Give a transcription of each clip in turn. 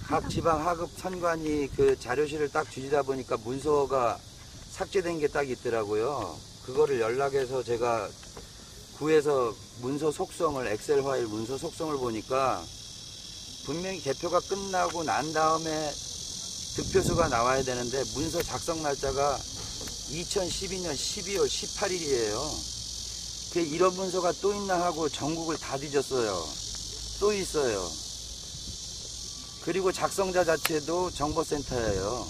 각 지방 하급 선관위 그 자료실을 딱 뒤지다 보니까 문서가 삭제된 게 딱 있더라고요. 그거를 연락해서 제가 구해서 문서 속성을, 엑셀 파일 문서 속성을 보니까 분명히 개표가 끝나고 난 다음에 득표수가 나와야 되는데 문서 작성 날짜가 2012년 12월 18일이에요. 이런 문서가 또 있나 하고 전국을 다 뒤졌어요. 또 있어요. 그리고 작성자 자체도 정보센터예요.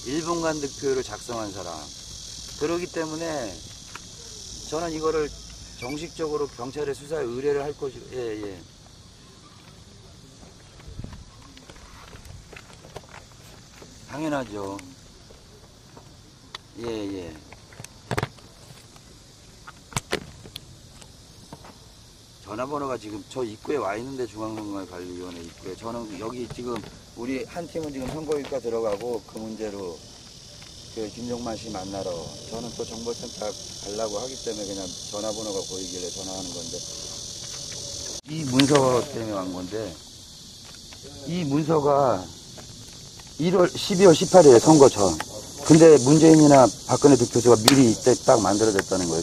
1분간 득표를 작성한 사람. 그렇기 때문에 저는 이거를 정식적으로 경찰에 수사에 의뢰를 할 것이, 예. 당연하죠. 예. 전화번호가 지금 저 입구에 와 있는데, 중앙선거관리위원회 입구에. 저는 여기 지금 우리 한 팀은 지금 선거일과 들어가고 그 문제로 그 김용만 씨 만나러, 저는 또 정보센터 가려고 하기 때문에 그냥 전화번호가 보이길래 전화하는 건데, 이 문서 때문에 간 건데, 이 문서가 12월 18일에 선거 전. 근데 문재인이나 박근혜 득표수가 미리 이때 딱 만들어졌다는 거예요.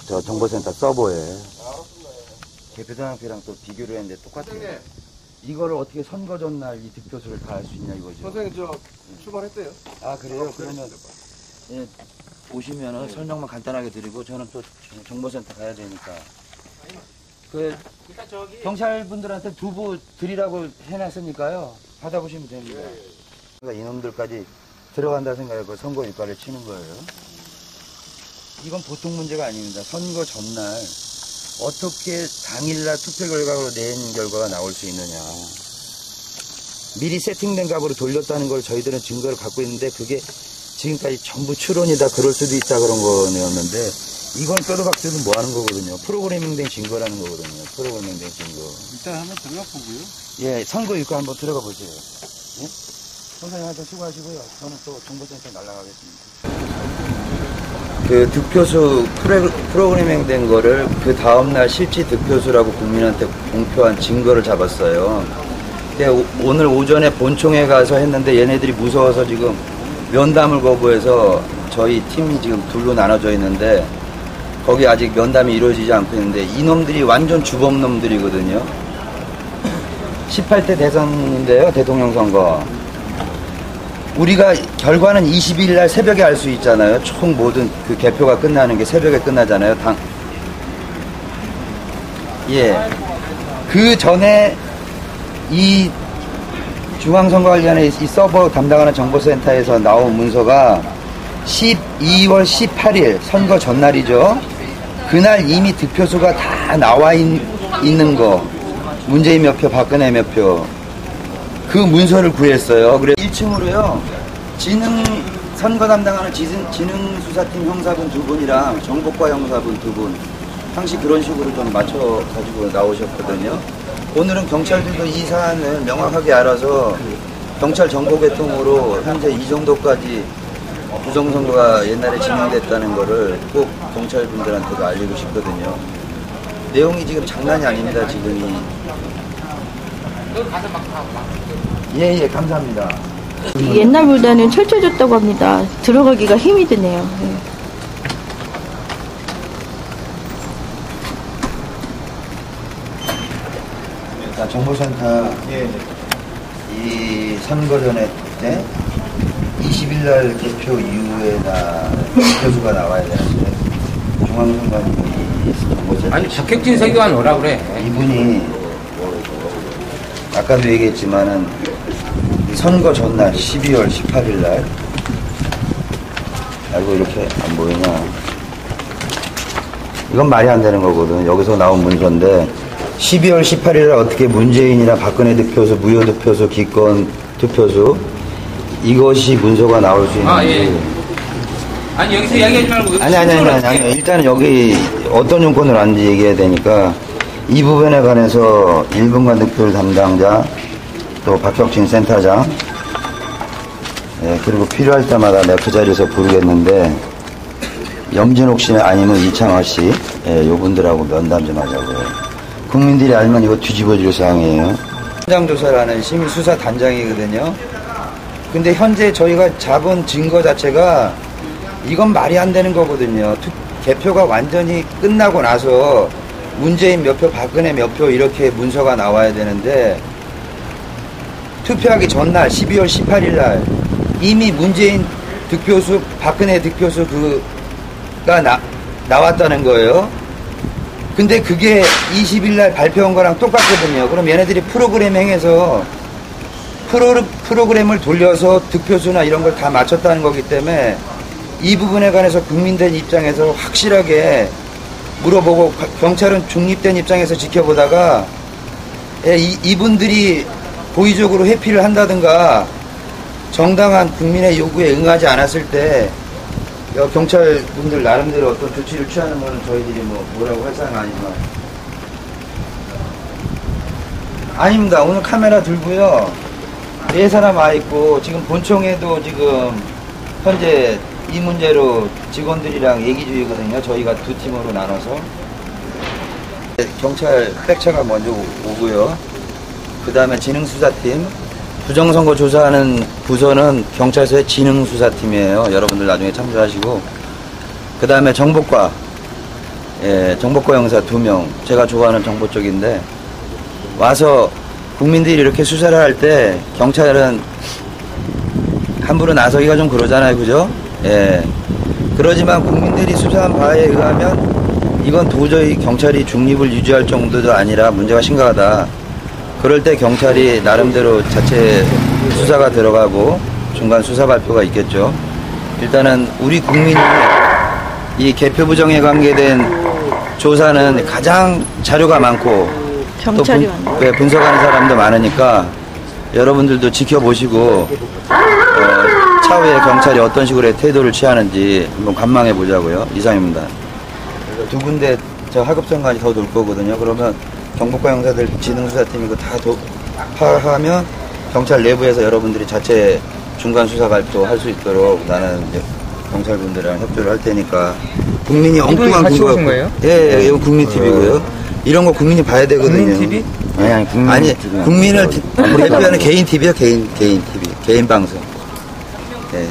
저 정보센터 서버에. 개표장표랑 또 비교를 했는데 똑같아요. 선생님. 이거를 어떻게 선거 전날 이 득표수를 다 알 수 있냐 이거죠. 선생님 출발했대요. 아, 그래요? 그러면 예, 오시면은 설명만 간단하게 드리고 저는 또 정보센터 가야 되니까. 경찰분들한테 두부 드리라고 해놨으니까요. 받아보시면 됩니다. 그러니까 이놈들까지 들어간다 생각하고 선거 일과를 치는 거예요. 이건 보통 문제가 아닙니다. 선거 전날 어떻게 당일날 투표 결과로 낸 결과가 나올 수 있느냐. 미리 세팅된 값으로 돌렸다는 걸 저희들은 증거를 갖고 있는데 그게 지금까지 전부 추론이다, 그럴 수도 있다 그런 거였는데 이건 뼈도박질은 뭐 하는 거거든요. 프로그래밍된 증거라는 거거든요. 프로그래밍된 증거. 일단 한번 들어가 보고요. 예, 선거 일과 한번 들어가 보세요. 예? 선생님한테 수고하시고요. 저는 또 정보센터 날아가겠습니다. 그 득표수 프로그래밍 된 거를 그 다음날 실제 득표수라고 국민한테 공표한 증거를 잡았어요. 근데 오늘 오전에 본총회 가서 했는데 얘네들이 무서워서 지금 면담을 거부해서 저희 팀이 지금 둘로 나눠져 있는데 거기 아직 면담이 이루어지지 않고 있는데 이놈들이 완전 주범놈들이거든요. 18대 대선인데요, 대통령 선거. 우리가 결과는 22일 날 새벽에 알 수 있잖아요. 총 모든 그 개표가 끝나는 게 새벽에 끝나잖아요. 예. 그 전에 이 중앙선거관리위원회 이 서버 담당하는 정보센터에서 나온 문서가 12월 18일 선거 전날이죠. 그날 이미 득표수가 다 나와 있는 거. 문재인 몇 표, 박근혜 몇 표. 그 문서를 구했어요. 그래 1층으로요. 선거 담당하는 지능수사팀 형사분 2분이랑 정보과 형사분 2분. 항시 그런 식으로 좀 맞춰가지고 나오셨거든요. 오늘은 경찰들도 이 사안을 명확하게 알아서 경찰 정보계통으로 현재 이 정도까지 부정선거가 옛날에 진행됐다는 거를 꼭 경찰분들한테도 알리고 싶거든요. 내용이 지금 장난이 아닙니다, 지금이. 예, 감사합니다. 옛날보다는 철저해졌다고 합니다. 들어가기가 힘이 드네요. 네. 자, 정보센터 이 선거 전에 때 20일날 개표 이후에나 득표수가 나와야 되는데 중앙선관위 정보센터 아니 박혁진 세교관 오라 그래. 이분이 아까도 얘기했지만은 선거 전날 12월 18일날 아이고 이렇게 안 보이냐. 이건 말이 안 되는 거거든. 여기서 나온 문서인데 12월 18일에 어떻게 문재인이나 박근혜 득표수, 무효 득표수, 기권 득표수 이것이 문서가 나올 수 있는지. 예. 아니 여기서 이야기하지 말고. 아니. 일단은 여기 어떤 용건으로 왔는지 얘기해야 되니까 이 부분에 관해서 1분간 득표율 담당자 또 박혁진 센터장 그리고 필요할 때마다 내가 그 자리에서 부르겠는데 염진옥 씨 아니면 이창화 씨 요 분들하고 면담 좀 하자고요. 국민들이 알면 이거 뒤집어질 사항이에요. 현장조사라는 시민수사단장이거든요. 근데 현재 저희가 잡은 증거 자체가 이건 말이 안 되는 거거든요. 개표가 완전히 끝나고 나서 문재인 몇 표, 박근혜 몇 표 이렇게 문서가 나와야 되는데 투표하기 전날 12월 18일 날 이미 문재인 득표수, 박근혜 득표수 그가 나왔다는 거예요. 근데 그게 20일 날 발표한 거랑 똑같거든요. 그럼 얘네들이 프로그램 행해서 프로그램을 돌려서 득표수나 이런 걸 다 맞췄다는 거기 때문에 이 부분에 관해서 국민들 입장에서 확실하게 물어보고 경찰은 중립된 입장에서 지켜보다가 이분들이 고의적으로 회피를 한다든가 정당한 국민의 요구에 응하지 않았을 때 경찰 분들 나름대로 어떤 조치를 취하는 거는 저희들이 뭐라고 할 사항은 아니지만 아닙니다. 오늘 카메라 들고요. 4사람 와 있고 지금 본청에도 지금 현재 이 문제로 직원들이랑 얘기 중이거든요. 저희가 2팀으로 나눠서 경찰 백차가 먼저 오고요. 그 다음에 지능수사팀, 부정선거 조사하는 부서는 경찰서의 지능수사팀이에요. 여러분들 나중에 참조하시고. 그 다음에 정보과, 정보과 형사 2명, 제가 좋아하는 정보 쪽인데 와서 국민들이 이렇게 수사를 할 때 경찰은 함부로 나서기가 좀 그러잖아요. 그죠? 그러지만 국민들이 수사한 바에 의하면 이건 도저히 경찰이 중립을 유지할 정도도 아니라 문제가 심각하다. 그럴 때 경찰이 나름대로 자체 수사가 들어가고 중간 수사 발표가 있겠죠. 일단은 우리 국민이 이 개표 부정에 관계된 조사는 가장 자료가 많고 경찰이 많아요. 분석하는 사람도 많으니까 여러분들도 지켜보시고 차후에 경찰이 어떤 식으로 태도를 취하는지 한번 관망해 보자고요. 이상입니다. 2군데 저 하급선관이 더 놀 거거든요. 그러면 경복과 형사들 지능수사팀 이거 다 파악하면 경찰 내부에서 여러분들이 자체 중간 수사 발표할 수 있도록 나는 이제 경찰분들이랑 협조를 할 테니까 국민이 엉뚱한 같이 근거 오신 거예요? 예, 이건 국민 TV고요. 이런 거 국민이 봐야 되거든요. 국민 TV? 아니 국민을 대표하는 개인 TV요. 개인 TV, 개인 방송. 예.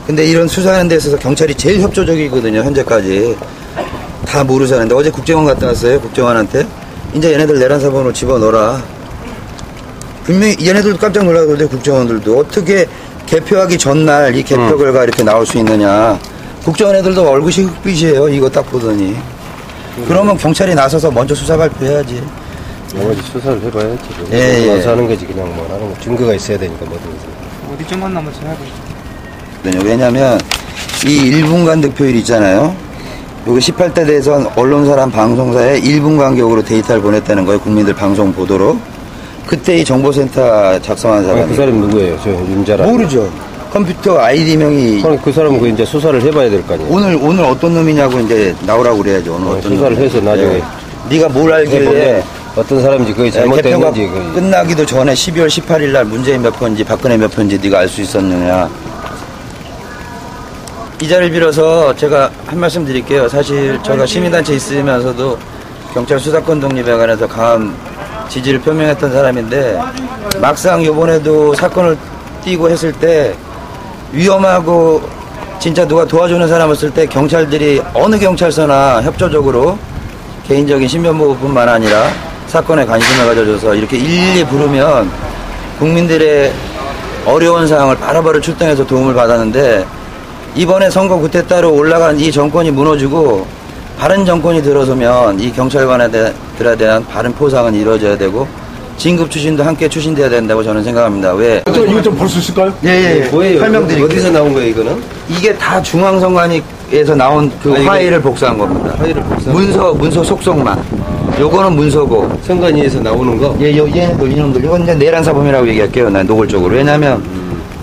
근데 이런 수사하는 데 있어서 경찰이 제일 협조적이거든요. 현재까지 다 모르사는데 어제 국정원 갔다 왔어요. 국정원한테 이제 얘네들 내란 사본으로 집어넣어라. 분명히 얘네들도 깜짝 놀라거든요. 국정원들도 어떻게 개표하기 전날 이 개표 결과 이렇게 나올 수 있느냐. 국정원 애들도 얼굴이 흑빛이에요. 이거 딱 보더니. 그러면 경찰이 나서서 먼저 수사 발표해야지. 뭐지 수사를 해봐야지. 예. 와서 하는 거지 그냥 뭐 하는 거 증거가 있어야 되니까 뭐든지. 어디 좀 만나면 전화해보시죠. 왜냐면 이 1분간 득표율 있잖아요. 요거 18대 대선 언론사랑 방송사에 1분 간격으로 데이터를 보냈다는 거예요. 국민들 방송 보도록. 그때 이 정보센터 작성한 사람이. 그 사람이 누구예요? 저 윤자라. 모르죠. 컴퓨터 아이디명이. 그 사람은 그 이제 수사를 해봐야 될 거 아니에요. 오늘 어떤 놈이냐고 이제 나오라고 그래야죠. 오늘 어떤 수사를 놈이. 해서 나중에. 네가 뭘 알길래. 어떤 사람인지 그게 개표가 잘못됐는지. 끝나기도 전에 12월 18일 날 문재인 몇 표인지 박근혜 몇 표인지 네가 알 수 있었느냐. 이 자리를 빌어서 제가 한 말씀 드릴게요. 사실 제가 시민단체 있으면서도 경찰 수사권 독립에 관해서 강한 지지를 표명했던 사람인데 막상 요번에도 사건을 띄고 했을 때 위험하고 진짜 누가 도와주는 사람 없을 때 경찰들이 어느 경찰서나 협조적으로 개인적인 신변보호뿐만 아니라 사건에 관심을 가져줘서 이렇게 일일이 부르면 국민들의 어려운 상황을 바로바로 출동해서 도움을 받았는데 이번에 선거 그때 따로 올라간 이 정권이 무너지고 바른 정권이 들어서면 이 경찰관들에 대한 바른 포상은 이루어져야 되고 진급 추진도 함께 추진돼야 된다고 저는 생각합니다. 왜? 이거 좀 볼 수 있을까요? 예. 뭐예요? 설명드릴게요. 어디서 나온 거예요, 이거는? 이게 다 중앙선관위에서 나온 그 파일을 복사한 겁니다. 파일을 복사. 문서 속성만. 요거는 문서고. 선관위에서 나오는 거? 얘네들 이놈들. 이건 이제 내란 사범이라고 얘기할게요. 난 노골적으로. 왜냐면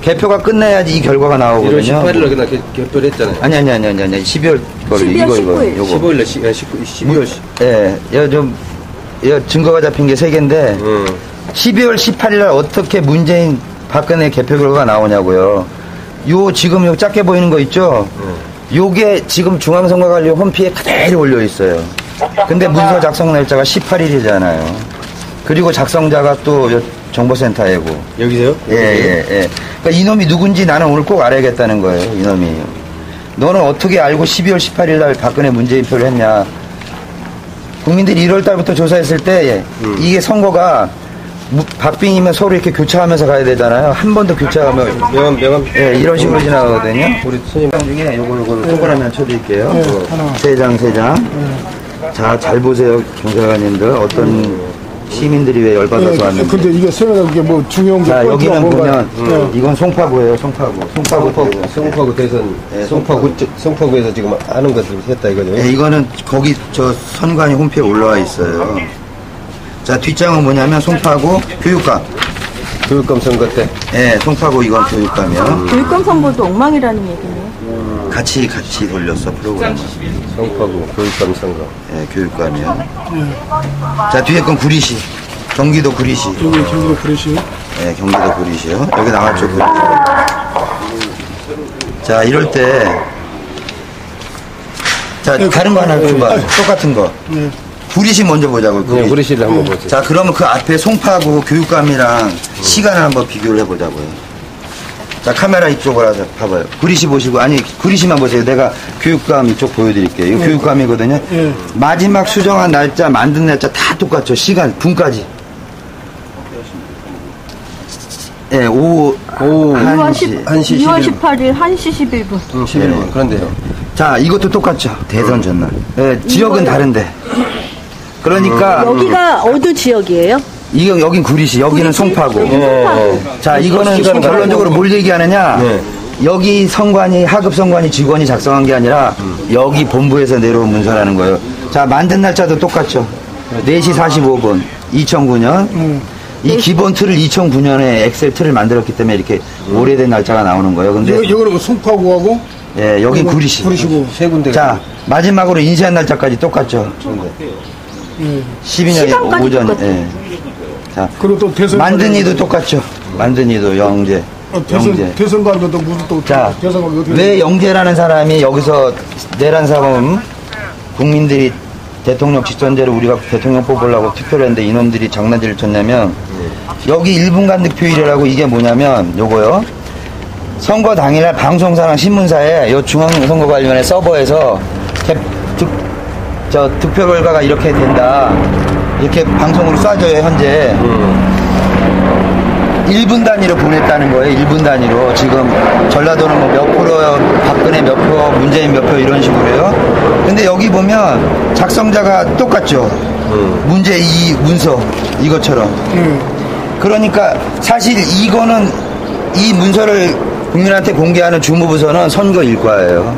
개표가 끝나야지 이 결과가 1월 나오거든요. 18일날 그날 개표를 했잖아요. 아니. 12월 거를 12월 이거 19일. 요거. 15일날 12월 10. 증거가 잡힌 게 3개인데 12월 18일 날 어떻게 문재인 박근혜 개표 결과가 나오냐고요. 지금 요 작게 보이는 거 있죠? 요게 지금 중앙선거관리 홈피에 그대로 올려 있어요. 근데 문서 작성 날짜가 18일이잖아요. 그리고 작성자가 또 정보센터이고. 여기서요? 예. 그러니까 이놈이 누군지 나는 오늘 꼭 알아야겠다는 거예요, 이놈이. 너는 어떻게 알고 12월 18일 날 박근혜 문재인표를 했냐. 국민들이 1월 달부터 조사했을 때 이게 선거가 박빙이면 서로 이렇게 교차하면서 가야 되잖아요. 한 번 더 교차하면 명함. 예, 이런 식으로 지나가거든요. 우리 선생님 중에 요걸 동그라미 쳐드릴게요. 세 장. 자, 잘 보세요, 경찰관님들. 어떤 시민들이 왜 열받아서 왔는지. 근데 이게 세면에 그게 뭐 중요한 게. 자, 여기는 뭔가요? 보면 이건 송파구예요, 송파구. 송파구 대선, 송파구에서 지금 하는 것들 했다 이거죠. 예, 이거는 거기 저 선관위 홈페이지에 올라와 있어요. 자, 뒷장은 뭐냐면 송파구 교육감. 교육감 선거 때. 예, 송파구 이건 교육감이요. 교육감 선거도 엉망이라는 얘기네요. 같이 돌렸어, 프로그램을. 송파구 교육감 선거. 예, 교육감이요. 자, 뒤에 건 구리시. 경기도 구리시. 여기 경기도 구리시. 예, 경기도 구리시요. 여기 나왔죠, 구리시. 자, 이럴 때. 자, 다른 거 하나 줘봐. 똑같은 거. 구리시 먼저 보자고. 네, 구리시를 한번 보세요. 자, 그러면 그 앞에 송파구 교육감이랑 시간을 한번 비교를 해보자고요. 자, 카메라 이쪽으로 하자. 봐봐요. 구리시 보시고, 아니, 구리시만 보세요. 내가 교육감 이쪽 보여드릴게요. 이거 교육감이거든요. 마지막 수정한 날짜, 만든 날짜 다 똑같죠. 시간, 분까지. 예, 오후 1시. 2월 18일 1시 11분. 11분. 그런데요. 자, 이것도 똑같죠. 대선 전날. 예, 지역은 다른데. 그러니까. 여기가 어느 지역이에요? 여긴 구리시, 여기는 송파구. 자, 이거는 결론적으로 뭘 얘기하느냐. 네. 여기 선관위, 하급 선관위 직원이 작성한 게 아니라 여기 본부에서 내려온 문서라는 거예요. 자, 만든 날짜도 똑같죠. 4시 45분, 2009년. 이 기본 틀을 2009년에 엑셀 틀을 만들었기 때문에 이렇게 오래된 날짜가 나오는 거예요. 근데 여기는 송파구하고. 예, 여긴 구리시. 구리시고. 세 군데. 자, 마지막으로 인쇄한 날짜까지 똑같죠. 12년 시간까지 오전. 똑같아요. 예. 자, 그리고 또 대선. 만든이도 똑같죠. 만든이도 영재. 영재. 대선 가면 또 무슨 또. 자, 대선 가면 어떻게. 왜 영재라는 사람이 여기서 내란 사범 국민들이 대통령 직선제로 우리가 대통령 뽑으려고 투표를 했는데 이놈들이 장난질을 쳤냐면 여기 1분간 득표일이라고 이게 뭐냐면 요거요. 선거 당일날 방송사랑 신문사에 요 중앙선거관리위원회 서버에서 득표 결과가 이렇게 된다. 이렇게 방송으로 쏴줘요, 현재. 1분 단위로 보냈다는 거예요, 1분 단위로. 지금 전라도는 뭐 몇 프로, 박근혜 몇 표, 문재인 몇 표 이런 식으로요. 근데 여기 보면 작성자가 똑같죠. 문제 이 문서, 이것처럼. 그러니까 사실 이거는 이 문서를 국민한테 공개하는 주무부서는 선거 일과예요.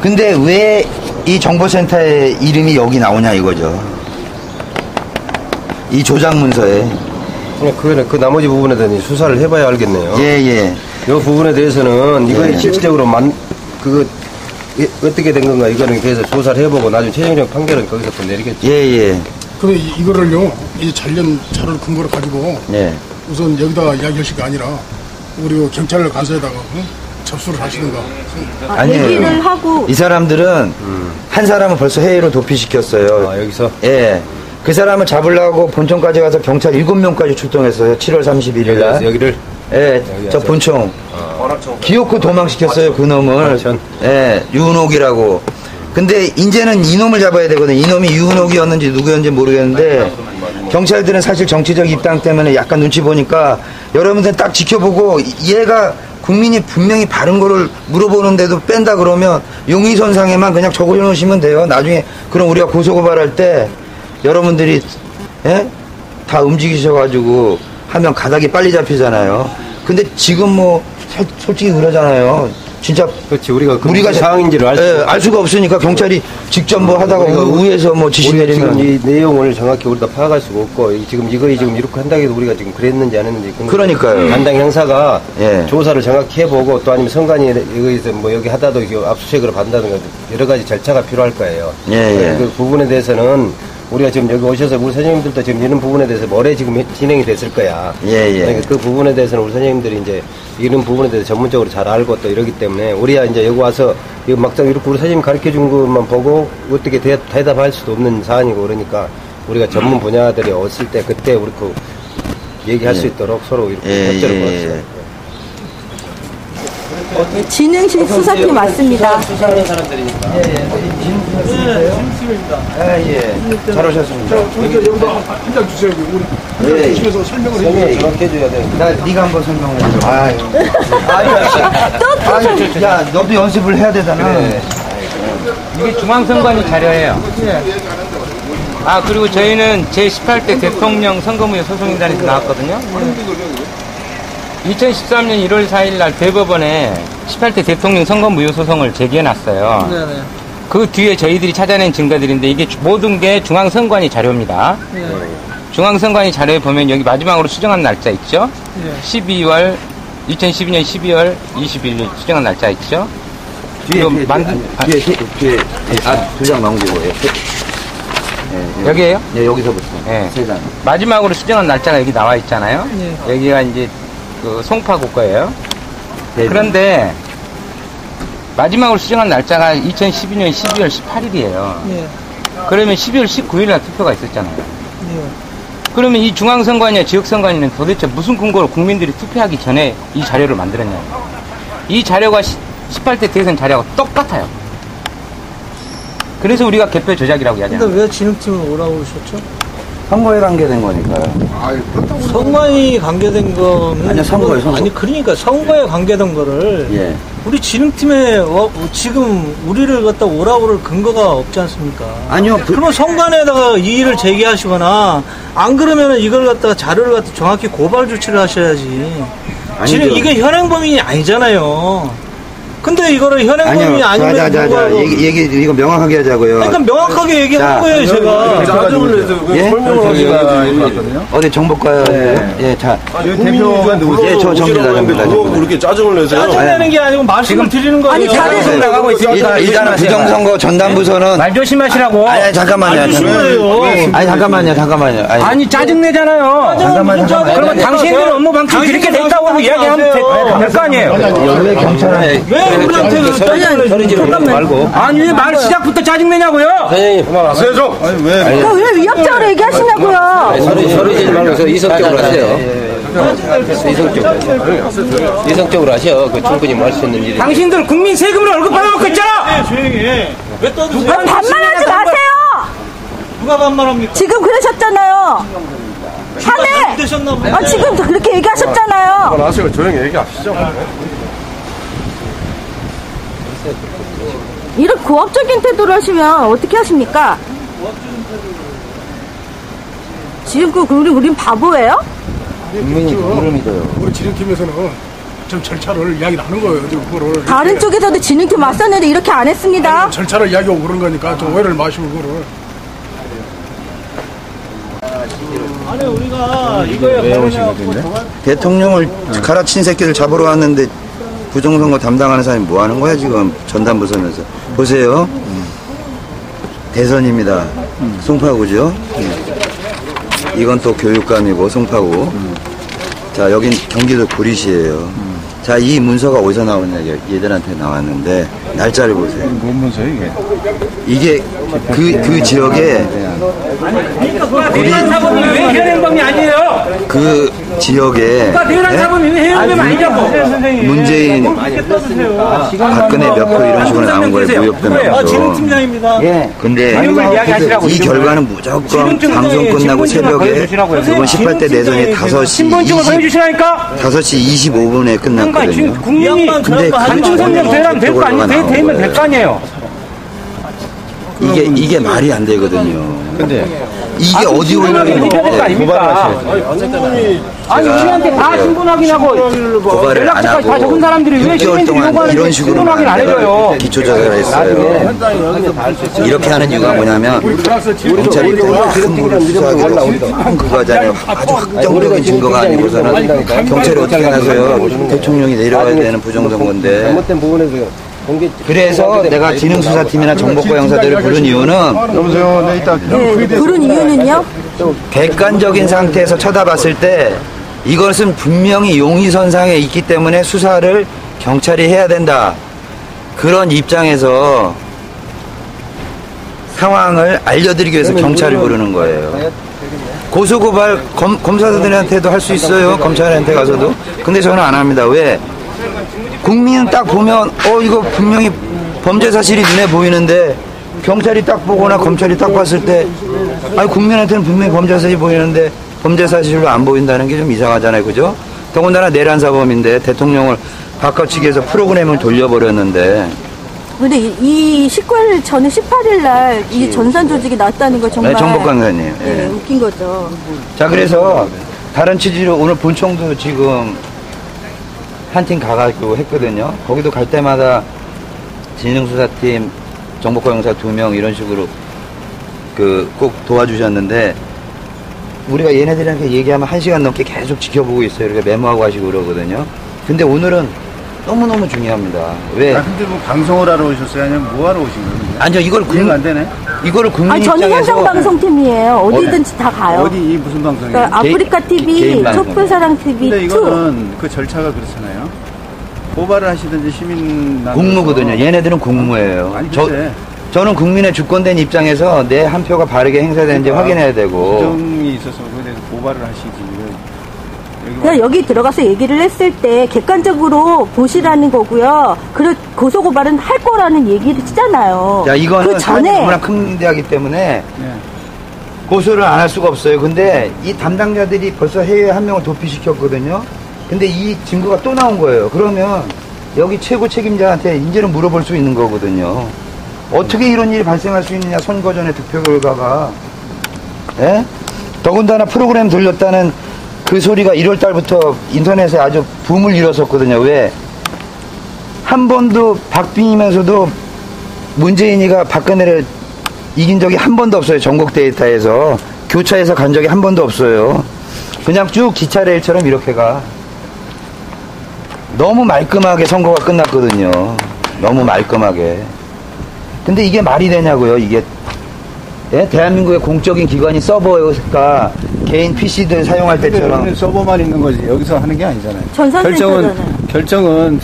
근데 왜 이 정보센터의 이름이 여기 나오냐 이거죠. 이 조작 문서에. 그 나머지 부분에 대해서 수사를 해봐야 알겠네요. 예. 이 부분에 대해서는 이거 예. 실질적으로 어떻게 된 건가 이거는 그래서 조사를 해보고 나중에 최종적 판결은 거기서 또 내리겠죠. 예. 근데 이거를요, 이 관련 자료를 근거로 가지고. 예. 우선 여기다가 이야기하실 게 아니라 우리 경찰 가서에다가 접수를 하시는가. 얘기를 하고 이 사람들은 한 사람은 벌써 해외로 도피시켰어요. 아, 여기서? 예. 그 사람을 잡으려고 본청까지 가서 경찰 7명까지 출동했어요. 7월 31일 날. 여기를? 예. 저 본청. 기어코 도망시켰어요. 그 놈을. 예. 유은옥이라고. 근데 이제는 이놈을 잡아야 되거든. 이놈이 유은옥이었는지 누구였는지 모르겠는데 경찰들은 사실 정치적 입당 때문에 약간 눈치 보니까 여러분들 딱 지켜보고 얘가 국민이 분명히 바른 거를 물어보는데도 뺀다 그러면 용의선상에만 그냥 적어놓으시면 돼요. 나중에 그럼 우리가 고소고발할 때 여러분들이 다 움직이셔가지고 하면 가닥이 빨리 잡히잖아요. 근데 지금 뭐 솔직히 그러잖아요. 진짜 그렇지 우리가 상황인지를 알 수가 없으니까 경찰이 직접 뭐 하다가 위에서 뭐 지시 내리면 지금 이 내용을 정확히 우리가 파악할 수가 없고 지금 이렇게 한다고 해도 우리가 지금 그랬는지 안 했는지 그러니까요. 담당 형사가 예. 조사를 정확히 해보고 또 아니면 선관위에 여기서 뭐 여기 하다도 압수수색으로 받는다든가 여러 가지 절차가 필요할 거예요. 예. 그 부분에 대해서는 우리가 지금 여기 오셔서 우리 선생님들도 지금 이런 부분에 대해서 뭐래 지금 진행이 됐을 거야. 예. 그러니까 그 부분에 대해서는 우리 선생님들이 이제 이런 부분에 대해서 전문적으로 잘 알고 또 이러기 때문에 우리야 이제 여기 와서 막상 이렇게 우리 선생님 가르쳐 준 것만 보고 어떻게 대답할 수도 없는 사안이고 그러니까 우리가 전문 분야들이 왔을 때 그때 우리 그 얘기할 수 있도록 서로 이렇게 협조를 보았어요. 진흥실 수사팀 맞습니다. 수사하는 사람들이니까. 잘 오셨습니다. 한장 주세요. 우리 예. 집에서 설명을 설명을 해주세요. 정확히 해줘야 돼. 네가 한번 설명해 줘. 야, 너도 연습을 해야 되잖아. 이게 중앙선관위 자료예요. 아, 그리고 저희는 제18대 대통령 선거무효 소송인단에서 나왔거든요. 2013년 1월 4일 날 대법원에 18대 대통령 선거무효 소송을 제기해놨어요. 그 뒤에 저희들이 찾아낸 증거들인데 이게 모든 게 중앙선관위 자료입니다. 중앙선관위 자료에 보면 여기 마지막으로 수정한 날짜 있죠? 2012년 12월 20일 수정한 날짜 있죠? 뒤에 두 장 넘기고. 여기에요? 네, 여기서부터. 네. 세 장. 마지막으로 수정한 날짜가 여기 나와 있잖아요. 여기가 이제 그 송파구 거예요. 그런데 마지막으로 수정한 날짜가 2012년 12월 18일이에요. 그러면 12월 19일 날 투표가 있었잖아요. 그러면 이 중앙선관위와 지역선관위는 도대체 무슨 근거로 국민들이 투표하기 전에 이 자료를 만들었냐고. 이 자료가 18대 대선 자료하고 똑같아요. 그래서 우리가 개표 조작이라고 이야기합니다. 근데 왜 진흥팀을 오라고 그러셨죠? 선거에 관계된 거니까요. 선관위 관계된 거는 아니요, 선거에, 선거. 아니 그러니까 선거에 관계된 거를 예. 우리 진흥팀에 지금 우리를 갖다 오라고 그럴 근거가 없지 않습니까? 아니요. 그러면 선관위에다가 이의를 제기하시거나 안 그러면 이걸 갖다가 자료를 갖다 정확히 고발 조치를 하셔야지. 지금 이게 현행범인이 아니잖아요. 근데 이거를 현행범인이 아니면 얘기 이거 명확하게 하자고요. 그러니까 명확하게 얘기하는 거예요, 제가. 짜증을 내서 설명을 하시거나 어디 정보과요? 예, 자. 대표가 누구세요? 예, 저 정비사장입니다. 그렇게 짜증을 내세요? 짜증내는 게 아니고 말씀을 드리는 거예요. 아니, 자료 나가고 있으니까 일단은 부정선거 전담부서는 말 조심하시라고. 아니 잠깐만요. 잠깐만요. 아니 짜증내잖아요. 잠깐만요. 그러면 당신들은 업무 방침 그렇게 돼 있다고 이야기하면 될 거 아니에요. 왜 경찰에 왜 우리한테 소리 말고. 아니 왜 말 시작부터 짜증내냐고요. 선생님 그만하세요. 왜 위협적으로 얘기하시냐고요. 소리 지르지 말고 이성적으로 하세요. 이성적으로 하셔. 그 충분히 말 수 있는 일이. 당신들 국민 세금으로 월급 받아먹고 있잖아. 조용히 해. 왜 떠드세요? 반말하지 마세요. 누가 반말합니까? 지금 그러셨잖아요. 하네. 되셨나 보네. 아, 지금 그렇게 얘기하셨잖아요. 그만하시고 조용히 얘기하시죠. 이런 고압적인 태도를 하시면 어떻게 하십니까? 지금 우린 바보예요? 국민이 누구를 믿어요? 우리 진흥팀에서는 좀 절차를 이야기를 하는 거예요. 지금 그거를. 다른 쪽에서도 진흥팀 맞섰는데 이렇게 안 했습니다. 절차를 이야기하고 그런 거니까 좀 오해를 마시고 그거를. 아니 우리가 이거에 관련해서 대통령을 갈아친 새끼를 잡으러 왔는데 부정선거 담당하는 사람이 뭐 하는 거야 지금 전담부 서면서 보세요. 대선입니다. 송파구죠. 이건 또 교육감이고 송파구. 자 여긴 경기도 구리시예요. 자 이 문서가 어디서 나오냐 얘들한테 나왔는데 날짜를 보세요. 뭔 문서예요 이게? 이게 그 지역에 대란 사범이 왜 현행범이 아니에요? 그 지역에 대란 사범이 왜 현행범이 아니냐고. 문재인 박근혜 몇 표 이런 식으로 나온 거예요. 무협되면서. 진흥팀장입니다. 예. 근데 이름을 이야기하시라고, 이 이름을. 결과는 무조건 신분증 방송 끝나고 신분증을 새벽에 보여주시라고요. 이번 18대 내전이 5시 신분증을 보여주시라니까. 5시 25분에 끝났거든요. 국민이 근데 간주성명 대란 될 거 아니에요? 되면 될 거 아니에요? 이게 말이 안 되거든요. 근데 이게 어디 올라가는 거 아닙니까? 아니 우리한테 다 신분 확인하고 고발을 안 연락처까지 다 하고 적은 사람들이 왜 6개월 신분증 동안 요구하는데 이런 식으로 신분 확인 안 해줘요? 기초조사를 했어요. 이렇게 하는 이유가 뭐냐면 경찰이 큰 수사하기로 그거 하잖아요. 아주 확정적인 증거가 아니고서는 경찰이 어떻게 나서요? 대통령이 내려와야 되는 부정선거인데. 잘못된 부분에서 그래서 내가 진흥수사팀이나 정보과 형사들을 부른 이유는 여보세요. 네, 이따 부른 이유는요? 객관적인 상태에서 쳐다봤을 때 이것은 분명히 용의선상에 있기 때문에 수사를 경찰이 해야 된다. 그런 입장에서 상황을 알려드리기 위해서 경찰을 부르는 거예요. 고소고발 검사들한테도 할 수 있어요. 검찰한테 가서도. 근데 저는 안 합니다. 왜? 국민은 딱 보면 이거 분명히 범죄 사실이 눈에 보이는데 경찰이 딱 보거나 검찰이 딱 봤을 때 아니 국민한테는 분명히 범죄 사실이 보이는데 범죄 사실로 안 보인다는 게 좀 이상하잖아요. 그죠? 더군다나 내란 사범인데 대통령을 바꿔치기해서 프로그램을 돌려버렸는데 근데 이 19일 전에 18일 날 이 전산 조직이 났다는 거 정말 네, 정복 강사님. 네, 웃긴 거죠. 자, 그래서 다른 취지로 오늘 본청도 지금 한 팀 가가지고 했거든요. 거기도 갈 때마다 진흥수사팀, 정복과 형사 2명 이런 식으로 꼭 도와주셨는데 우리가 얘네들한테 얘기하면 1시간 넘게 계속 지켜보고 있어요. 이렇게 메모하고 하시고 그러거든요. 근데 오늘은 너무너무 중요합니다. 왜? 근데 뭐 방송을 하러 오셨어요? 아니면 뭐 하러 오신 거예요? 아니요, 이해가 안 되네. 이거를 국민 아니, 저는 입장에서 현장 방송팀이에요. 어디든지 다 가요. 어디 무슨 방송이에요? 그러니까 아프리카 TV, 촛불사랑 TV, 근데 이거는 그 절차가 그렇잖아요. 고발을 하시든지 시민 국무거든요. 얘네들은 국무예요. 아니, 저는 국민의 주권된 입장에서 내 한 표가 바르게 행사되는지 확인해야 되고. 규정이 있어서 그에 대해서 고발을 하시지. 그냥 여기 들어가서 얘기를 했을 때 객관적으로 보시라는 거고요. 고소고발은 할 거라는 얘기를 치잖아요. 자, 이거는 그 전에 너무나 큰 데이기 때문에 고소를 안 할 수가 없어요. 근데 이 담당자들이 벌써 해외에 한 명을 도피시켰거든요. 근데 이 증거가 또 나온 거예요. 그러면 여기 최고 책임자한테 이제는 물어볼 수 있는 거거든요. 어떻게 이런 일이 발생할 수 있느냐, 선거 전에 득표 결과가. 예? 더군다나 프로그램 돌렸다는 그 소리가 1월 달부터 인터넷에 아주 붐을 일었었거든요. 왜? 한 번도 박빙이면서도 문재인이가 박근혜를 이긴 적이 한 번도 없어요. 전국 데이터에서. 교차에서 간 적이 한 번도 없어요. 그냥 쭉 기차레일처럼 이렇게 가. 너무 말끔하게 선거가 끝났거든요. 너무 말끔하게. 근데 이게 말이 되냐고요, 이게. 예? 대한민국의 공적인 기관이 서버가 개인 PC들 사용할 때처럼. 서버만 있는 거지. 여기서 하는 게 아니잖아요. 전산센터잖아요. 결정은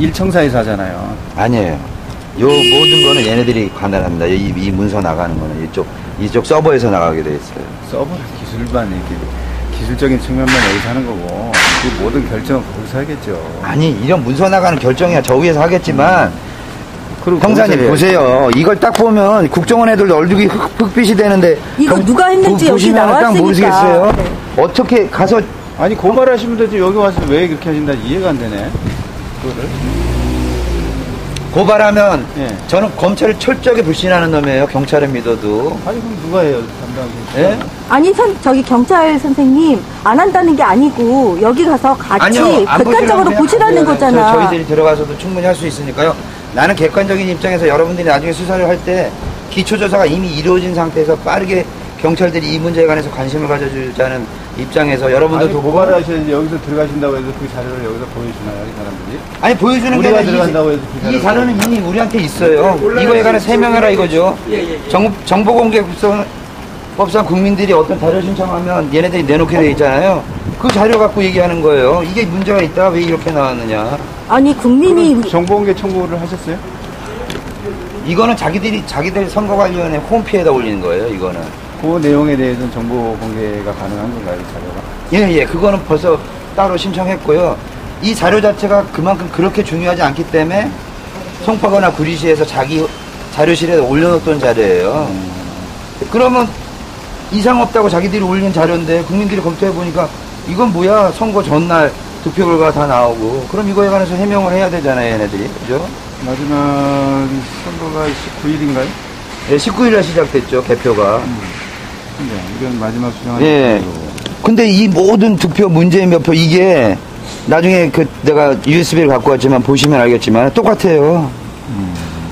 일청사에서 하잖아요. 아니에요. 요 모든 거는 얘네들이 관할합니다. 이 문서 나가는 거는 이쪽 서버에서 나가게 돼 있어요. 서버는 기술만 이렇게 기술적인 측면만 여기서 하는 거고 그 모든 결정은 거기서 하겠죠. 아니, 이런 문서 나가는 결정이야 저 위에서 하겠지만 형사님 보세요. 이걸 딱 보면 국정원 애들도 얼굴이 흑빛이 되는데 이거 누가 했는지 여기 나왔으니까. 딱 모르시겠어요? 네. 어떻게 가서 아니 고발하시면 되지. 여기 와서 왜 그렇게 하신다 이해가 안 되네. 그거를 고발하면 예. 저는 검찰을 철저하게 불신하는 놈이에요. 경찰을 믿어도. 아니 그럼 누가 해요? 담당 예? 아니 저기 경찰 선생님 안 한다는 게 아니고 여기 가서 같이 아니요, 안 객관적으로 보시라고 보시라는 그냥 거잖아. 저희들이 들어가서도 충분히 할 수 있으니까요. 나는 객관적인 입장에서 여러분들이 나중에 수사를 할 때 기초조사가 이미 이루어진 상태에서 빠르게 경찰들이 이 문제에 관해서 관심을 가져주자는 입장에서 여러분들도 고발을 하셔야지. 여기서 들어가신다고 해서 그 자료를 여기서 보여주나요? 이 사람들이? 아니 보여주는 게 우리가 아니라 들어간다고 해서 그 이 자료는 이미 우리한테 있어요. 이거에 관해 세명해라 이거죠. 정보공개법상 국민들이 어떤 자료 신청하면 얘네들이 내놓게 돼 있잖아요. 그 자료 갖고 얘기하는 거예요. 이게 문제가 있다 왜 이렇게 나왔느냐. 아니 국민이 정보공개 청구를 하셨어요? 이거는 자기들 선거관리위원회 홈페이지에다 올리는 거예요. 이거는. 그 내용에 대해서는 정보 공개가 가능한 건가요, 이 자료가? 예. 그거는 벌써 따로 신청했고요. 이 자료 자체가 그만큼 그렇게 중요하지 않기 때문에 송파구나 구리시에서 자기 자료실에 올려놓던 자료예요. 그러면 이상 없다고 자기들이 올린 자료인데 국민들이 검토해보니까 이건 뭐야? 선거 전날 득표 결과가 다 나오고. 그럼 이거에 관해서 해명을 해야 되잖아요, 얘네들이. 그죠? 마지막 선거가 19일인가요? 예, 19일에 시작됐죠, 개표가. 네, 이건 마지막 수정한 예. 근데 이 모든 득표 문재인 몇 표 이게 나중에 내가 USB를 갖고 왔지만 보시면 알겠지만 똑같아요.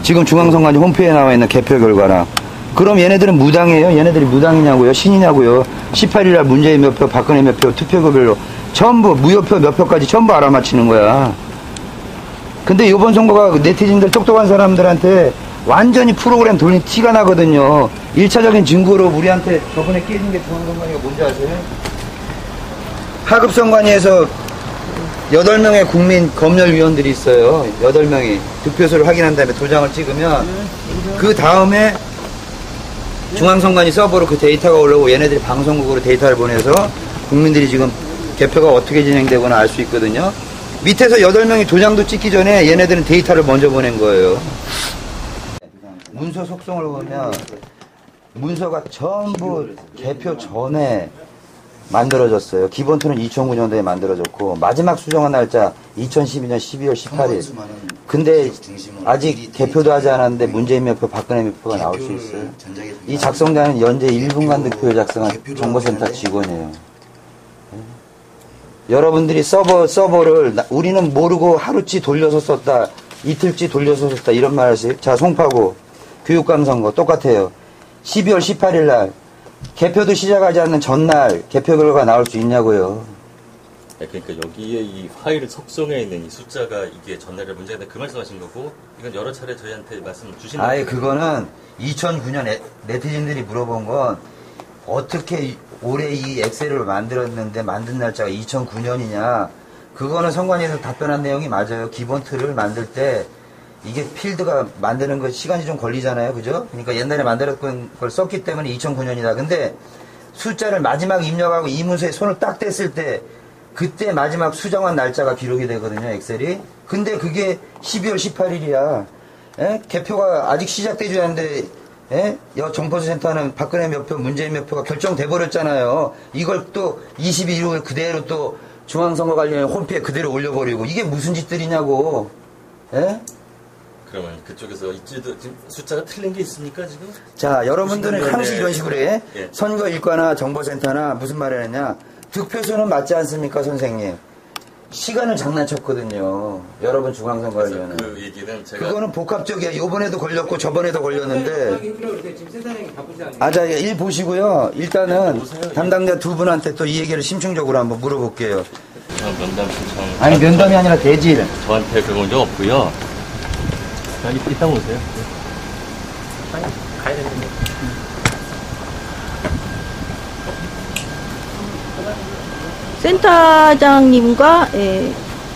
지금 중앙선관위 홈페이지에 나와 있는 개표 결과랑. 그럼 얘네들은 무당이에요? 얘네들이 무당이냐고요? 신이냐고요? 18일날 문재인 몇 표, 박근혜 몇 표, 투표구별로 전부 무효표 몇 표까지 전부 알아맞히는 거야. 근데 이번 선거가 네티즌들 똑똑한 사람들한테 완전히 프로그램 돌린 티가 나거든요. 1차적인 증거로 우리한테 저번에 깨진 게 중앙선관위가 뭔지 아세요? 하급선관위에서 8명의 국민 검열위원들이 있어요. 8명이. 득표수를 확인한 다음에 도장을 찍으면 그 다음에 중앙선관위 서버로 그 데이터가 올라오고 얘네들이 방송국으로 데이터를 보내서 국민들이 지금 개표가 어떻게 진행되거나 알 수 있거든요. 밑에서 8명이 도장도 찍기 전에 얘네들은 데이터를 먼저 보낸 거예요. 문서 속성을 보면 문서가 전부 개표 전에 만들어졌어요. 기본투는 2009년도에 만들어졌고 마지막 수정한 날짜 2012년 12월 18일. 근데 아직 개표도 하지 않았는데 문재인 매표, 박근혜 매표가 나올 수 있어요. 이 작성자는 현재 1분간 득표를 작성한 정보센터 직원이에요. 여러분들이 서버를 우리는 모르고 하루치 돌려서 썼다, 이틀치 돌려서 썼다 이런 말 하세요. 자, 송파구 교육감 선거 똑같아요. 12월 18일 날 개표도 시작하지 않는 전날 개표 결과가 나올 수 있냐고요. 네, 그러니까 여기에 이 파일 속성에 있는 이 숫자가 이게 전날에 문제가 그 말씀하신 거고 이건 여러 차례 저희한테 말씀 주신 아예 그거는 2009년 네티즌들이 물어본 건 어떻게 올해 이 엑셀을 만들었는데 만든 날짜가 2009년이냐. 그거는 선관위에서 답변한 내용이 맞아요. 기본 틀을 만들 때 이게 필드가 만드는 거 시간이 좀 걸리잖아요. 그죠? 그러니까 옛날에 만들었던 걸 썼기 때문에 2009년이다. 근데 숫자를 마지막 입력하고 이 문서에 손을 딱 댔을 때 그때 마지막 수정한 날짜가 기록이 되거든요. 엑셀이. 근데 그게 12월 18일이야. 개표가 아직 시작되지 않는데 정보센터는 박근혜 매표, 문재인 매표가 결정돼 버렸잖아요. 이걸 또 22일 후에 그대로 또 중앙선거관리위원회 홈페이지에 그대로 올려버리고 이게 무슨 짓들이냐고. 그러면 그쪽에서 지금 숫자가 틀린 게 있습니까 지금? 자, 여러분들은 항상 이런 식으로 해. 예. 선거일과나 정보센터나 무슨 말을 했냐. 득표수는 맞지 않습니까, 선생님? 시간을 장난쳤거든요. 여러분 중앙선거관리위원회. 그 얘기는 제가 그거는 복합적이야. 요번에도 걸렸고 저번에도 걸렸는데. 자, 일 보시고요. 일단은 담당자 두 분한테 또 이 얘기를 심층적으로 한번 물어볼게요. 면담 신청. 아니, 면담이 아니라 대질. 저한테 그런 적 없고요. 이따 오세요. 가야 되는데. 센터장님과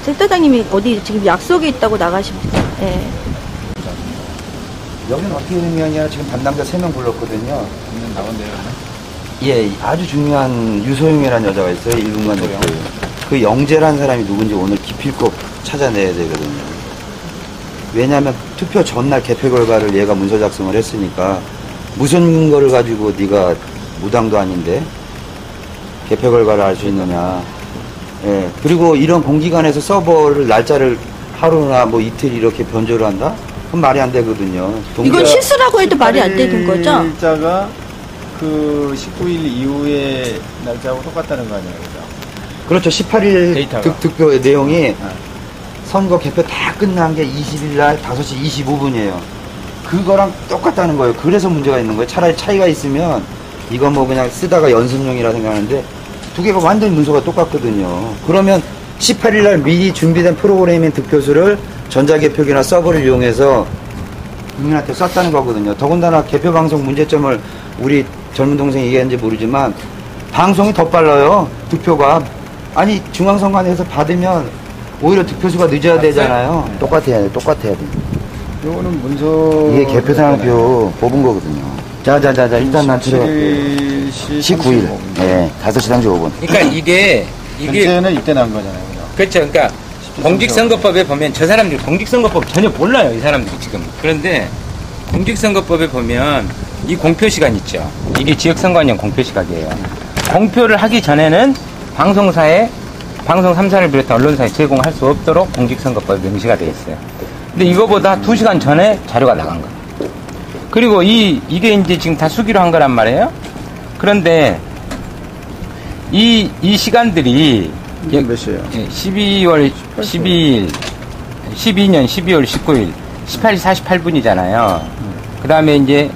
센터장님이 어디 지금 약속이 있다고 나가십니다. 여기는 어떻게 되는 게 아니라 지금 담당자 3명 불렀거든요. 나온대요. 예, 아주 중요한 유소영이라는 여자가 있어요. 1분간 대표. 그 영재라는 사람이 누군지 오늘 기필코 찾아내야 되거든요. 왜냐하면 투표 전날 개표 결과를 얘가 문서 작성을 했으니까 무슨 근거를 가지고 네가 무당도 아닌데 개표 결과를 알 수 있느냐. 예. 그리고 이런 공기관에서 서버를 날짜를 하루나 뭐 이틀 이렇게 변조를 한다? 그건 말이 안 되거든요. 이건 실수라고 해도 말이 안 되는 거죠? 날짜가 그 19일 이후의 날짜하고 똑같다는 거 아니에요? 그렇죠. 18일 득표의 내용이 선거 개표 다 끝난 게 20일 날 5시 25분이에요. 그거랑 똑같다는 거예요. 그래서 문제가 있는 거예요. 차라리 차이가 있으면 이건 뭐 그냥 쓰다가 연습용이라 생각하는데 두 개가 완전히 문서가 똑같거든요. 그러면 18일 날 미리 준비된 프로그래밍 득표수를 전자개표기나 서버를 이용해서 국민한테 썼다는 거거든요. 더군다나 개표방송 문제점을 우리 젊은 동생이 얘기했는지 모르지만 방송이 더 빨라요. 득표가. 아니 중앙선관위에서 받으면 오히려 득표수가 늦어야 되잖아요. 똑같아야 돼. 요거는 문서 이게 개표 상황표 뽑은 거거든요. 자, 일단 난 들어갈게요. 19일. 네, 5시 35분. 그러니까 이게 전체는 이때 난 거잖아요. 그렇죠. 그러니까 공직선거법에 보면 저 사람들이 공직선거법 전혀 몰라요. 이 사람들이 지금. 그런데 공직선거법에 보면 이 공표시간 있죠. 이게 지역선거관련 공표시각이에요. 공표를 하기 전에는 방송사에 방송 3사를 비롯한 언론사에 제공할 수 없도록 공직선거법에 명시가 되어 있어요. 근데 이거보다 2시간 전에 자료가 나간 거예요. 그리고 이게 이제 지금 다 수기로 한 거란 말이에요. 그런데 이 시간들이 몇 시에요? 12월 12일 12년 12월 19일 18시 48분이잖아요. 그 다음에 이제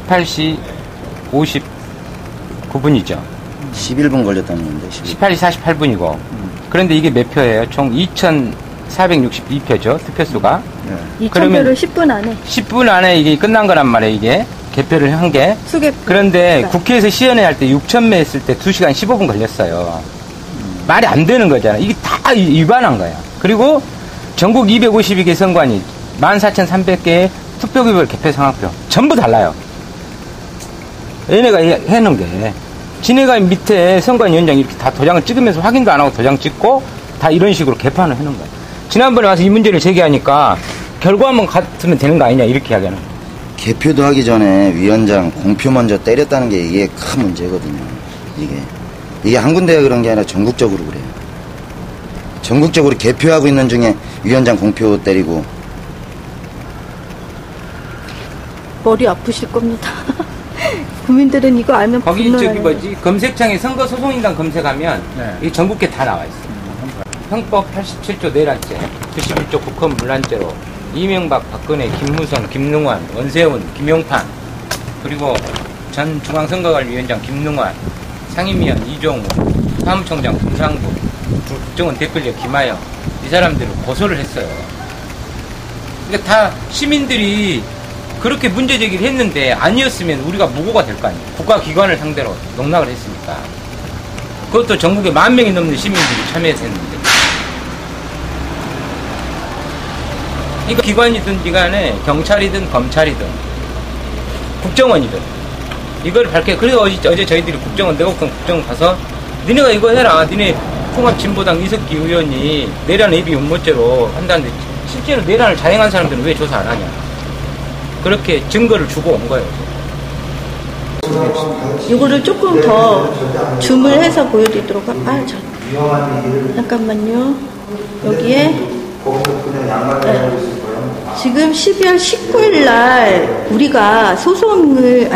18시 59분이죠. 11분 걸렸다는 건데. 18시 48분이고. 그런데 이게 몇 표예요? 총 2,462표죠. 투표수가. 2,000표를 10분 안에. 10분 안에 이게 끝난 거란 말이에요. 이게. 개표를 한 게. 그런데 국회에서 시연회 할 때 6,000매 했을 때 2시간 15분 걸렸어요. 말이 안 되는 거잖아요. 이게 다 위반한 거예요. 그리고 전국 252개 선관위 14,300개의 투표기별 개표성학표 전부 달라요. 얘네가 해놓은 게 지네가 밑에 선관위원장 이렇게 다 도장을 찍으면서 확인도 안 하고 도장 찍고 다 이런 식으로 개판을 해놓은 거예요. 지난번에 와서 이 문제를 제기하니까 결과만 같으면 되는 거 아니냐 이렇게 이야기하는 거예요. 개표도 하기 전에 위원장 공표 먼저 때렸다는 게 이게 큰 문제거든요. 이게 한 군데가 그런 게 아니라 전국적으로 그래요. 전국적으로 개표하고 있는 중에 위원장 공표 때리고. 머리 아프실 겁니다. 국민들은 이거 알면 거기 저기 뭐지 검색창에 선거소송인단 검색하면 이 전국계 다 나와 있어요. 형법 87조 내란죄, 91조 국헌 문란죄로 이명박, 박근혜, 김무성, 김능환, 원세훈, 김용판, 그리고 전 중앙선거관리위원장 김능환, 상임위원 이종우, 사무총장 김상부, 국정원 댓글녀 김하영, 이 사람들을 고소를 했어요. 그러니까 다 시민들이 그렇게 문제 제기를 했는데 아니었으면 우리가 무고가 될 거 아니에요. 국가기관을 상대로 농락을 했으니까. 그것도 전국에 10,000명이 넘는 시민들이 참여해서 했는데. 그러니까 기관이든 간에 경찰이든 검찰이든 국정원이든 이걸 그래서 어제 저희들이 국정원, 내곡동 국정원 가서 니네가 이거 해라. 니네 통합진보당 이석기 의원이 내란 예비 음모죄로 한다는데 실제로 내란을 자행한 사람들은 왜 조사 안 하냐. 그렇게 증거를 주고 온 거예요. 이거를 조금 더 줌을 해서 보여드리도록 잠깐만요. 여기에 지금 12월 19일 날 우리가 12월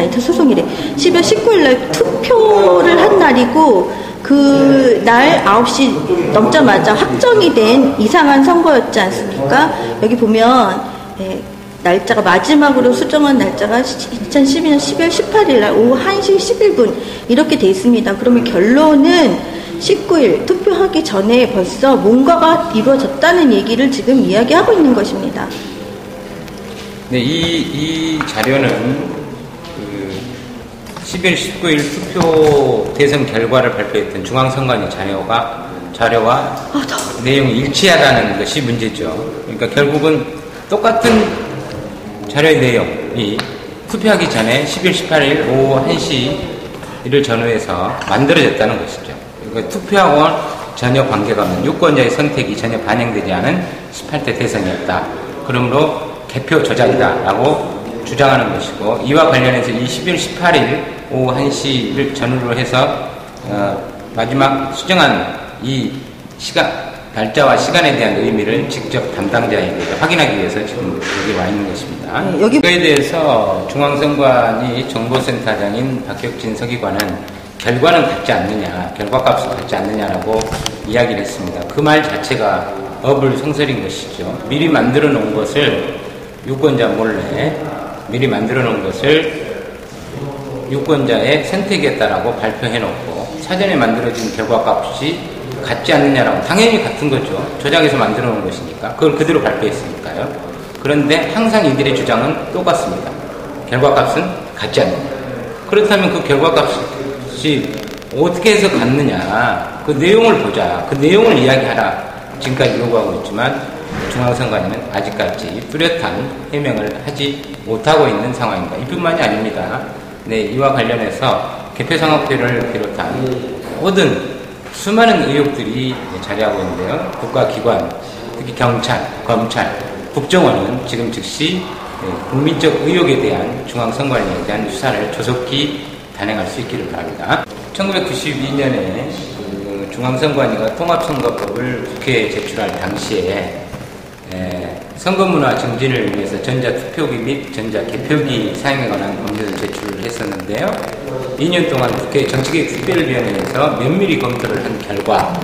19일 날 투표를 한 날이고 그 날 9시 넘자마자 확정이 된 이상한 선거였지 않습니까? 여기 보면 날짜가 마지막으로 수정한 날짜가 2012년 12월 18일 날 오후 1시 11분 이렇게 돼 있습니다. 그러면 결론은 19일 투표하기 전에 벌써 뭔가가 이루어졌다는 얘기를 지금 이야기하고 있는 것입니다. 네, 이 자료는 12월 19일 투표 대선 결과를 발표했던 중앙선관위 자료와 내용이 일치하다는 것이 문제죠. 그러니까 결국은 똑같은 자료의 내용이 투표하기 전에 12월 18일 오후 1시를 전후해서 만들어졌다는 것이죠. 그러니까 투표하고는 전혀 관계가 없는 유권자의 선택이 전혀 반영되지 않은 18대 대선이었다. 그러므로 개표 조작이다라고 주장하는 것이고, 이와 관련해서 이 12월 18일 오후 1시를 전후로 해서 마지막 수정한 이 날짜와 시간에 대한 의미를 직접 담당자에게 확인하기 위해서 지금 여기 와 있는 것입니다. 이거에 대해서 중앙선관위 정보센터장인 박혁진 서기관은 결과는 같지 않느냐, 결과값은 같지 않느냐라고 이야기를 했습니다. 그 말 자체가 어불성설인 것이죠. 미리 만들어 놓은 것을 유권자 몰래 미리 만들어 놓은 것을 유권자의 선택이었다라고 발표해 놓고 사전에 만들어진 결과값이 같지 않느냐라고, 당연히 같은 거죠. 조작해서 만들어 놓은 것이니까. 그걸 그대로 발표했으니까요. 그런데 항상 이들의 주장은 똑같습니다. 결과값은 같지 않느냐. 그렇다면 그 결과값이 어떻게 해서 같느냐, 그 내용을 보자, 그 내용을 이야기하라, 지금까지 요구하고 있지만 중앙선관위는 아직까지 뚜렷한 해명을 하지 못하고 있는 상황입니다. 이뿐만이 아닙니다. 네, 이와 관련해서 개표성학표를 비롯한 모든 수많은 의혹들이 자리하고 있는데요. 국가기관, 특히 경찰, 검찰, 국정원은 지금 즉시 국민적 의혹에 대한 중앙선관위에 대한 수사를 조속히 단행할 수 있기를 바랍니다. 1992년에 중앙선관위가 통합선거법을 국회에 제출할 당시에 선거문화 증진을 위해서 전자투표기 및 전자개표기 사용에 관한 법률을 제출을 했었는데요. 2년 동안 국회 정치개혁특별위원회에서 면밀히 검토를 한 결과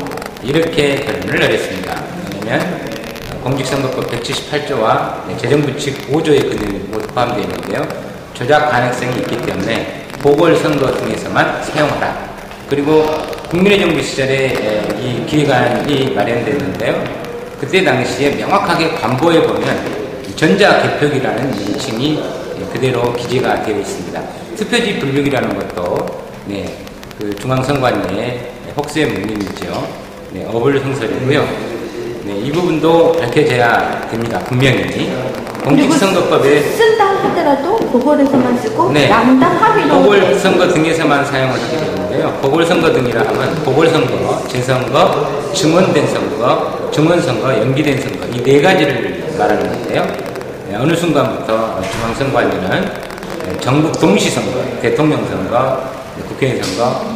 이렇게 결론을 내렸습니다. 왜냐하면 공직선거법 178조와 재정부칙 5조의 규정이 모두 포함되어 있는데요. 조작 가능성이 있기 때문에 보궐선거 등에서만 사용하라. 그리고 국민의 정부 시절에 이 기획안이 마련됐는데요. 그때 당시에 명확하게 관보에 보면 전자개표기라는 명칭이 그대로 기재가 되어 있습니다. 투표지 분류기라는 것도 그 중앙선관위의 혹수의 문명이죠. 어불성설이고요. 네, 이 부분도 밝혀져야 됩니다. 분명히. 공직선거법에 쓴다 하더라도 보궐에서만 쓰고 네, 양당 합의로 보궐선거 등에서만 사용을 하게 되는데요. 보궐선거 등이라 하면 보궐선거, 재선거, 증원된 선거, 중원선거, 연기된 선거 이 네 가지를 말하는 건데요. 네, 어느 순간부터 중앙선관위는 전국 동시선거, 대통령선거, 국회의원 선거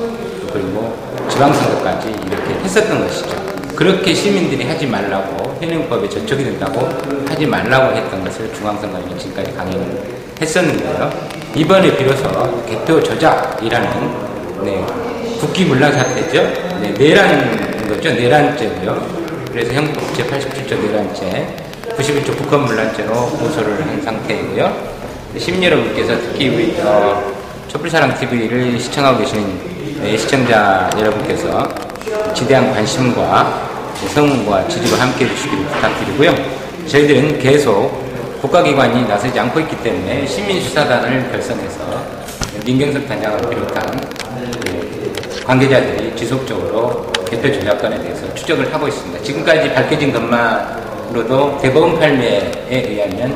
그리고 지방선거까지 이렇게 했었던 것이죠. 그렇게 시민들이 하지 말라고 현행법에 저촉이 된다고 하지 말라고 했던 것을 중앙선관위는 지금까지 강행을 했었는데요. 이번에 비로소 개표 조작이라는 국기문란 사태죠. 내란 거죠. 내란죄고요. 그래서 형법 제87조 내란죄, 91조 북한문란죄로 고소를 한 상태이고요. 시민 여러분께서 특히 우리 촛불사랑TV를 시청하고 계시는 시청자 여러분께서 지대한 관심과 성원과 지지를 함께 해주시기를 부탁드리고요. 저희들은 계속 국가기관이 나서지 않고 있기 때문에 시민수사단을 결성해서 민경석 단장을 비롯한 관계자들이 지속적으로 개표 조작권에 대해서 추적을 하고 있습니다. 지금까지 밝혀진 것만으로도 대법원 판례에 의하면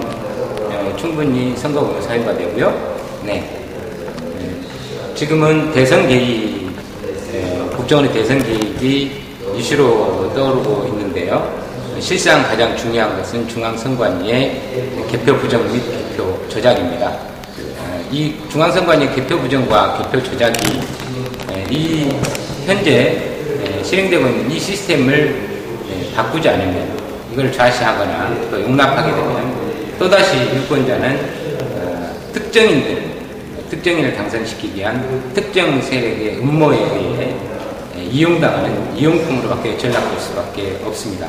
충분히 선거구역 사유가 되고요. 지금은 대선 개입, 국정원의 대선 개입이 이슈로 떠오르고 있는데요. 실상 가장 중요한 것은 중앙선관위의 개표 부정 및 개표 조작입니다. 이 중앙선관위 개표 부정과 개표 조작이 이 현재 실행되고 있는 이 시스템을 바꾸지 않으면, 이걸 좌시하거나 또 용납하게 되면 또다시 유권자는 특정인을 당선시키기 위한 특정 세력의 음모에 의해 이용당하는 이용품으로밖에 전락될 수밖에 없습니다.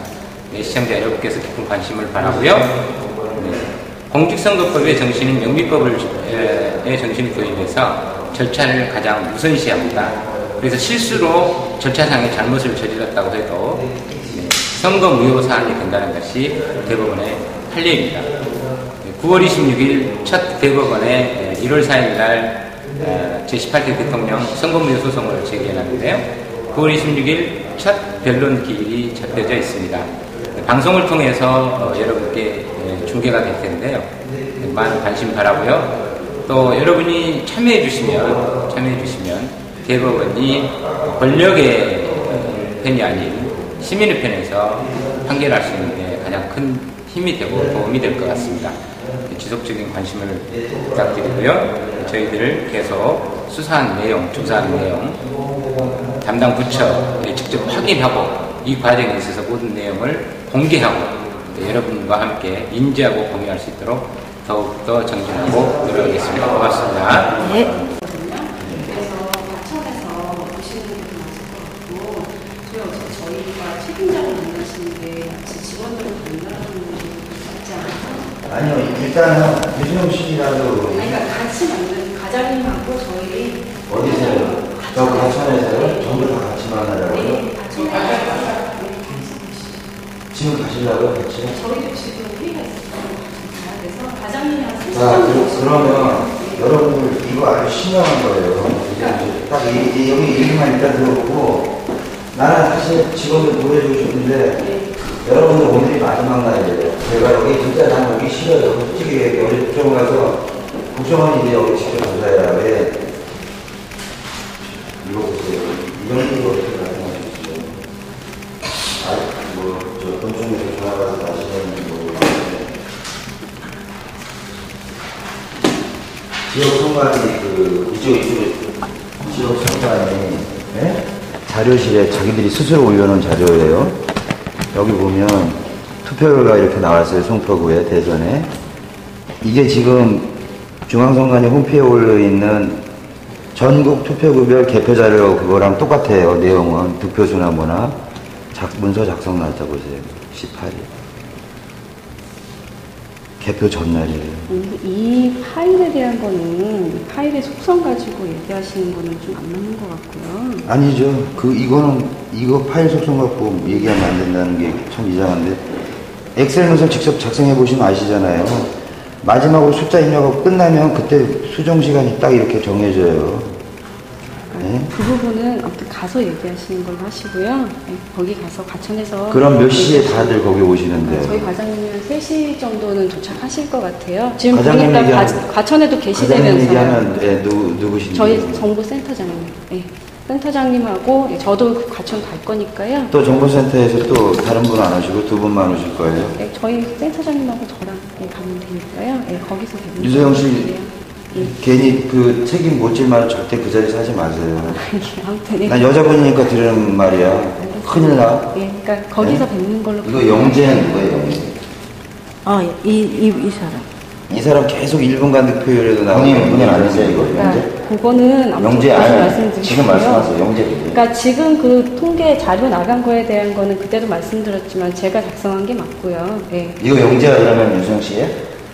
시청자 여러분께서 깊은 관심을 바라고요. 공직선거법의 정신은 영미법의 정신을 도입해서 절차를 가장 우선시합니다. 그래서 실수로 절차상의 잘못을 저질렀다고 해도 선거 무효 사안이 된다는 것이 대법원의 판례입니다. 9월 26일 첫 대법원에 1월 4일 날 제18대 대통령 선거무효 소송을 제기해놨는데요. 9월 26일 첫 변론 기일이 잡혀져 있습니다. 방송을 통해서 여러분께 중계가 될 텐데요. 많은 관심 바라고요. 또 여러분이 참여해 주시면 대법원이 권력의 편이 아닌 시민의 편에서 판결할 수 있는 데 가장 큰 힘이 되고 도움이 될 것 같습니다. 지속적인 관심을 부탁드리고요. 저희들을 계속 수사한 내용, 조사한 내용, 담당 부처에 직접 확인하고 이 과정에 있어서 모든 내용을 공개하고 여러분과 함께 인지하고 공유할 수 있도록 더욱더 정진하고 노력하겠습니다. 고맙습니다. 네. 아니요, 일단은 유승용 씨라도. 그러니까 같이 만든 과장님하고 저희 어디서요? 저 과천에서요? 전부 다 같이 만나려고요? 네, 지금 가시려고요, 같이? 저희도 지금 회의가 있어요. 그래서 과장님이랑 자, 그러면 여러분들 이거 아주 신명한 거예요. 딱 여기 얘기만 일단 들어보고, 나는 사실 직원들 보내주고 싶은데, 여러분들 오늘이 마지막 날이에요. 제가 여기 진짜 난 오기 싫어요. 솔직히 어제 국정원 가서 국정원이 이제 여기 직접 조사해라. 왜? 이거 보세요. 이런 거 어떻게 생각하시죠? 저 본청에서 전화가서 다시는 지역 선관위 지역 선관위 자료실에 자기들이 스스로 올려놓은 자료예요. 여기 보면 투표 결과 이렇게 나왔어요. 송파구에 대선에. 이게 지금 중앙선관위 홈페이지에 올려있는 전국 투표구별 개표 자료 그거랑 똑같아요. 내용은 득표수나 뭐나 문서 작성 날짜 보세요. 18일. 개표 전날이에요. 이 파일에 대한 거는 파일의 속성 가지고 얘기하시는 거는 좀 안 맞는 것 같고요. 아니죠. 이거 파일 속성 갖고 얘기하면 안 된다는 게 참 이상한데, 엑셀 문서 직접 작성해 보시면 아시잖아요. 마지막으로 숫자 입력하고 끝나면 그때 수정 시간이 딱 이렇게 정해져요. 그 부분은 아무튼 가서 얘기하시는 걸로 하시고요. 네, 거기 가서 과천에서. 그럼 몇 시에 다들 거기 오시는데요? 저희 과장님이 한 3시 정도는 도착하실 것 같아요. 지금 과장님 보니까 과천에도 계시다면서요. 얘기하면 네, 누구신지? 저희 정보센터장님. 네. 센터장님하고 저도 과천 갈 거니까요. 또 정보센터에서 또 다른 분 안 오시고 두 분만 오실 거예요? 네, 저희 센터장님하고 저랑 가면 되니까요. 네, 거기서 뵙는 유소영 씨 괜히 그 책임 못 질 말은 절대 그 자리에서 하지 마세요. 아무튼 난 여자분이니까 들으는 말이야. 큰일 나. 네, 그러니까 거기서 네? 뵙는 걸로. 이거 영재는 누구예요, 영재? 이 사람. 이 사람 계속 1분간 득표율에도 나오고. 본인 아니세요, 이거? 영재? 그거는 영재 아니, 지금 말씀하세요, 영재. 그러니까 지금 그 통계 자료 나간 거에 대한 거는 그때도 말씀드렸지만 제가 작성한 게 맞고요. 네. 이거 영재가 그러면 유성 씨예요?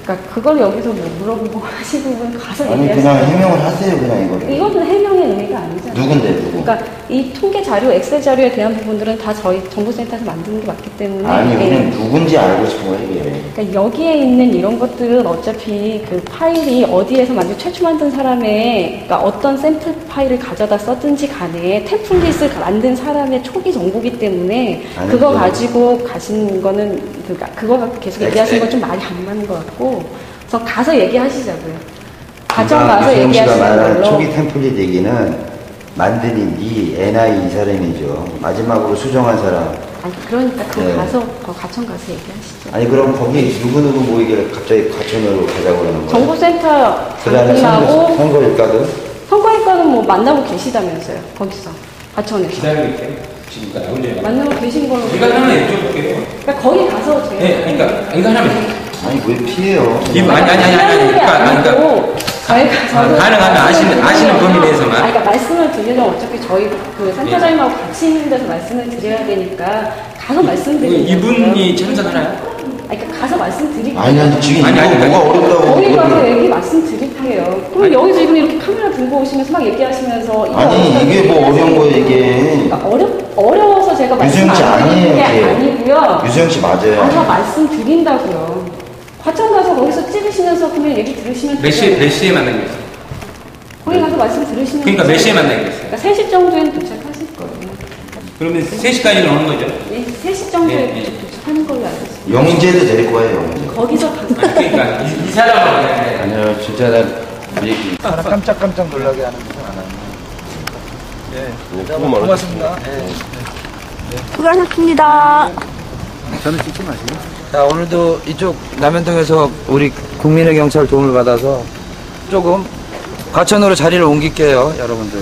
그러니까 그걸 여기서 뭐 물어보고 하시는 부분 가서 아니 얘기하세요. 그냥 해명을 하세요, 그냥 이거를. 이거는 해명의 의미가 아니잖아요. 누군데, 누구? 그러니까 이 통계 자료, 엑셀 자료에 대한 부분들은 다 저희 정보센터에서 만드는 게 맞기 때문에. 아니, 우리는 누군지 알고 싶은 거예요, 이게. 그러니까 여기에 있는 이런 것들은 어차피 그 파일이 어디에서 최초 만든 사람의, 그러니까 어떤 샘플 파일을 가져다 썼든지 간에 템플릿을 만든 사람의 초기 정보기 때문에 아니, 그거 가지고 가신 거는, 그러니까 그거 갖고 계속 얘기하시는 건 좀 말이 안 맞는 것 같고, 그래서 가서 얘기하시자고요. 과정 가서 얘기하시는 걸로. 초기 템플릿 얘기는 만드는 NI 이 사람이죠. 마지막으로 수정한 사람. 아니, 그러니까 그거 네. 가서, 과천 가서 얘기하시죠. 아니, 그럼 거기 누구누구 모이기를 갑자기 과천으로 가자고 그러는 거예요? 정보센터 그 다음에 장님하고 선거일각은? 선거일각은 뭐 만나고 계시다면서요. 거기서. 과천에서. 기다리고 있게요. 지금까지 언제 만나고 계신 걸로. 이거 하나만 여쭤볼게요. 그러니까 거기 가서 제가. 네, 그러니까 이거 하나만. 아니, 왜 피해요? 그러니까 가능하면 아시는 범위 내에서만. 그러니까 말씀을 드리면 어차피 저희 그 센터장님하고 같이 있는 데서 말씀을 드려야 되니까 가서 말씀드리는 이분이 참석하나요? 그러니까 가서 말씀드릴게요. 아니, 난 지금 뭐가 어렵다고. 거기 가서 얘기 말씀드릴게요. 그럼 여기서 지금 이렇게 카메라 들고 오시면서 막 얘기하시면서. 아니, 이게 뭐 어려운 거예요, 이게. 그러니까 어려워서 제가 말씀 유수영 씨 안 드리는 게 아니에요, 아니고요. 유수영 씨 맞아요. 가서 말씀드린다고요. 과천 가서 거기서 찍으시면서 그냥 얘기 들으시면 몇 시에 만나기로 했어요? 거기 가서 말씀 들으시면. 그러니까 몇 시에 만나기로 했어요? 그러니까 3시 정도에는 도착하실 거예요. 그러면 3시까지는 오는 거죠? 네, 3시 정도에 네. 도착하는 걸로 알고 있습니다. 영재도 데릴 거예요, 영재. 거기서 가서. 그러니까 이 사람은 아니요, 진짜 나 얘기. 깜짝깜짝 놀라게 하는 것은 안 하는. 네. 고맙습니다. 수고하셨습니다. 저는 찍지 마시고. 자, 오늘도 이쪽 남현동에서 우리 국민의 경찰 도움을 받아서 조금 과천으로 자리를 옮길게요, 여러분들.